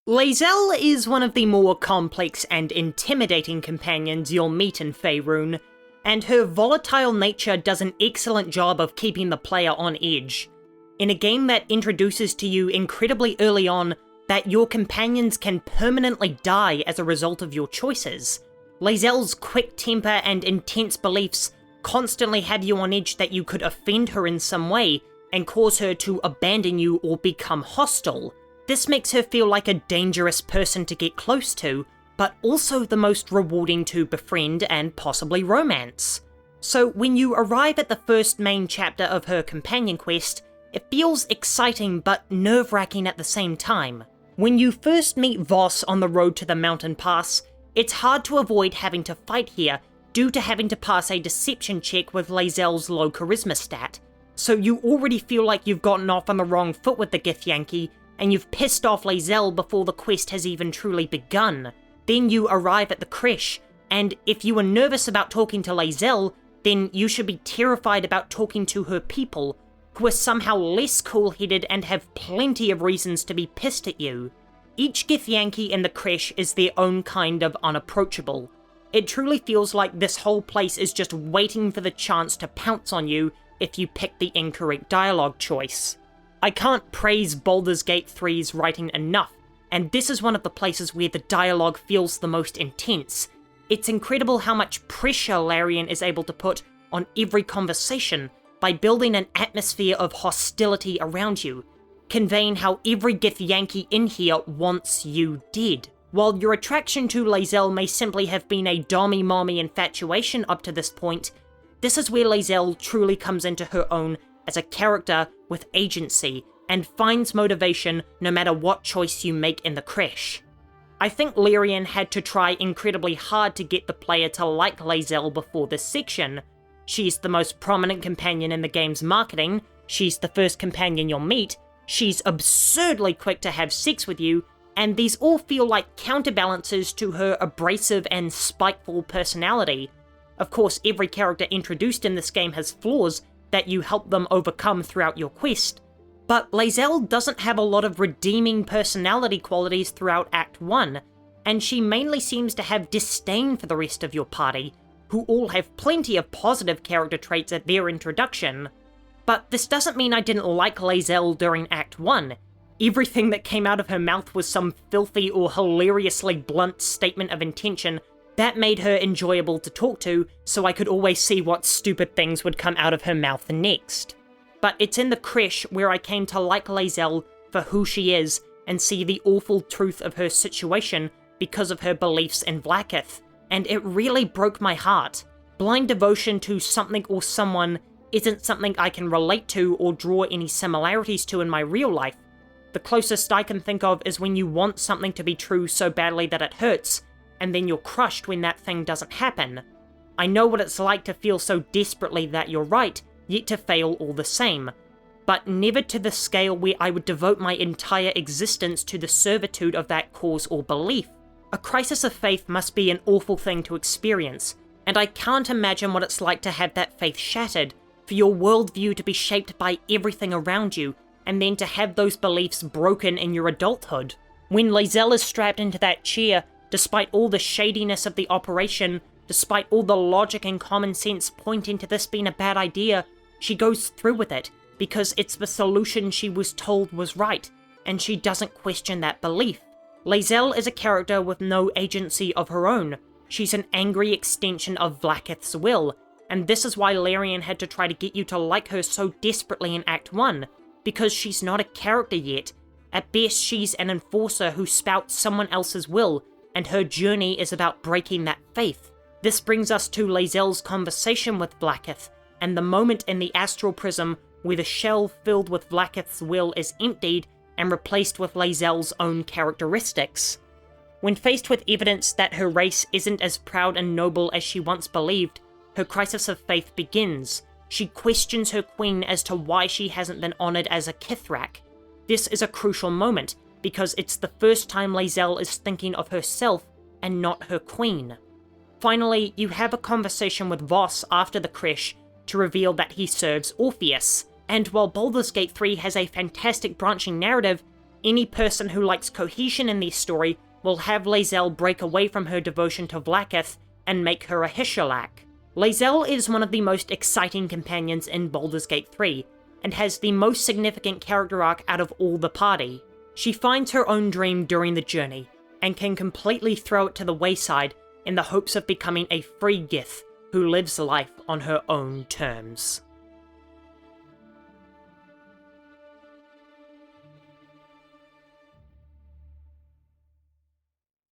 Lae'zel is one of the more complex and intimidating companions you'll meet in Faerun, and her volatile nature does an excellent job of keeping the player on edge. In a game that introduces to you incredibly early on that your companions can permanently die as a result of your choices, Lae'zel's quick temper and intense beliefs constantly have you on edge that you could offend her in some way and cause her to abandon you or become hostile. This makes her feel like a dangerous person to get close to, but also the most rewarding to befriend and possibly romance. So when you arrive at the first main chapter of her companion quest, it feels exciting but nerve-wracking at the same time. When you first meet Voss on the road to the mountain pass, it's hard to avoid having to fight here due to having to pass a deception check with Lae'zel's low charisma stat. So you already feel like you've gotten off on the wrong foot with the Githyanki, and you've pissed off Lae'zel before the quest has even truly begun. Then you arrive at the Creche, and if you are nervous about talking to Lae'zel, then you should be terrified about talking to her people, who are somehow less cool-headed and have plenty of reasons to be pissed at you. Each Githyanki in the Creche is their own kind of unapproachable. It truly feels like this whole place is just waiting for the chance to pounce on you if you pick the incorrect dialogue choice. I can't praise Baldur's Gate 3's writing enough, and this is one of the places where the dialogue feels the most intense. It's incredible how much pressure Larian is able to put on every conversation by building an atmosphere of hostility around you, conveying how every Githyanki in here wants you dead. While your attraction to Lae'zel may simply have been a dommy-mommy infatuation up to this point, this is where Lae'zel truly comes into her own as a character with agency and finds motivation no matter what choice you make in the Creche. I think Larian had to try incredibly hard to get the player to like Lae'zel before this section. She's the most prominent companion in the game's marketing, she's the first companion you'll meet, she's absurdly quick to have sex with you, and these all feel like counterbalances to her abrasive and spiteful personality. Of course, every character introduced in this game has flaws that you help them overcome throughout your quest, but Lae'zel doesn't have a lot of redeeming personality qualities throughout Act 1, and she mainly seems to have disdain for the rest of your party, who all have plenty of positive character traits at their introduction. But this doesn't mean I didn't like Lae'zel during Act 1. Everything that came out of her mouth was some filthy or hilariously blunt statement of intention that made her enjoyable to talk to, so I could always see what stupid things would come out of her mouth next. But it's in the Creche where I came to like Lae'zel for who she is and see the awful truth of her situation because of her beliefs in Vlaakith, and it really broke my heart. Blind devotion to something or someone isn't something I can relate to or draw any similarities to in my real life. The closest I can think of is when you want something to be true so badly that it hurts, and then you're crushed when that thing doesn't happen. I know what it's like to feel so desperately that you're right, yet to fail all the same, but never to the scale where I would devote my entire existence to the servitude of that cause or belief. A crisis of faith must be an awful thing to experience, and I can't imagine what it's like to have that faith shattered, for your worldview to be shaped by everything around you, and then to have those beliefs broken in your adulthood. When Lae'zel is strapped into that chair, despite all the shadiness of the operation, despite all the logic and common sense pointing to this being a bad idea, she goes through with it, because it's the solution she was told was right, and she doesn't question that belief. Lae'zel is a character with no agency of her own. She's an angry extension of Vlaakith's will, and this is why Larian had to try to get you to like her so desperately in Act 1, because she's not a character yet. At best, she's an enforcer who spouts someone else's will, and her journey is about breaking that faith. This brings us to Lae'zel's conversation with Vlaakith, and the moment in the astral prism where the shell filled with Vlaakith's will is emptied and replaced with Lae'zel's own characteristics. When faced with evidence that her race isn't as proud and noble as she once believed, her crisis of faith begins. She questions her queen as to why she hasn't been honoured as a Kithrak. This is a crucial moment, because it's the first time Lae'zel is thinking of herself and not her queen. Finally, you have a conversation with Voss after the Creche to reveal that he serves Orpheus, and while Baldur's Gate 3 has a fantastic branching narrative, Any person who likes cohesion in their story will have Lae'zel break away from her devotion to Vlaakith and make her a Hishalak. Lae'zel is one of the most exciting companions in Baldur's Gate 3, and has the most significant character arc out of all the party. She finds her own dream during the journey, and can completely throw it to the wayside in the hopes of becoming a free Gith who lives life on her own terms.